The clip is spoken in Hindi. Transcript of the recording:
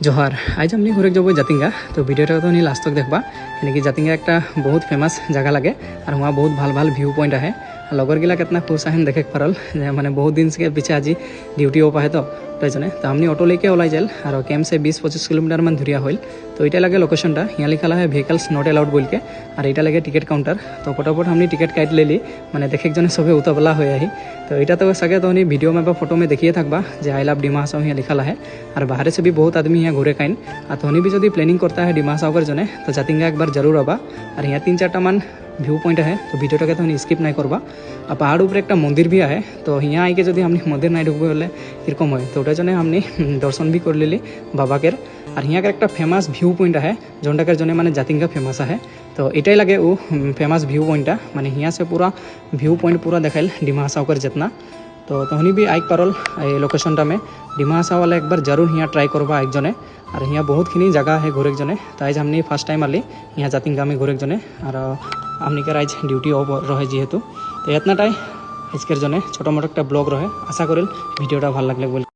जोहार आज हमने घूरे जब जातिंगा तो वीडियो तो नहीं लास्ट तक देखा यानी कि जातिंगा एक बहुत फेमस जगह लगे और वहाँ बहुत भाल भाल व्यू पॉइंट है लगोर गिला कितना खुश आहन देखे पारल मैंने बहुत दिन से पीछे आज डिউটি ओप है तो हमने ऑटो लेके ओलाई जाल और कैम्प से 20-25 किलोमीटर मान धुरिया हल तो ये लगे लोकेशनटा यहाँ लिखा है व्हीकल्स नॉट अलाउड बोल के और ये लगे टिकट काउंटर तो फटाफट हमने टिकट काट ले ली मैंने देखे जने सबे उतबला हो तो यहाँ तो सके तो वीडियो में फोटो में देखिए थकबा जो आई लव डिमा हासाव यहाँ लिखा है और बाहर से भी बहुत आदमी यहाँ घूरे काइन और तो भी जो प्लानिंग करता है डिमा हासाव जने तो जातिंगा एक बार जरूर आबा और यहाँ 3-4 मान व्यू पॉइंट है तो वीडियो के तो स्किप नहीं करवा और पहाड़ ऊपर एक मंदिर भी है तो यहाँ आई के जो हमने मंदिर नहीं ढुकबे बोले किरकम है तो जने हमने दर्शन भी कर ली बाबा के और यहाँ का एक फेमस व्यू पॉइंट है जोटा के जने माने जातिंगा फेमस है तो इटाई लगे वो फेमस व्यू पॉइंटा माने यहाँ से पूरा व्यू पॉइंट पूरा देखाल डिमा हासाव कर जितना तो तहनी भी आइक पारल लोकेशनटा में डिमा हासाव वाला एक बार जरूर यहाँ ट्राई करवा एक जने और यहाँ बहुत खिनी जगह है घूरे जने तो आज हमने फर्स्ट टाइम आली यहाँ जातिंगा में घूरे जने और हमने के आज डिউটি ऑफ रहे जेहेतु तो इतनाटाई आजकल जने छोटो मोटो एक ब्लॉग रहे आशा करें भिडियोटा भालो लागले बोल।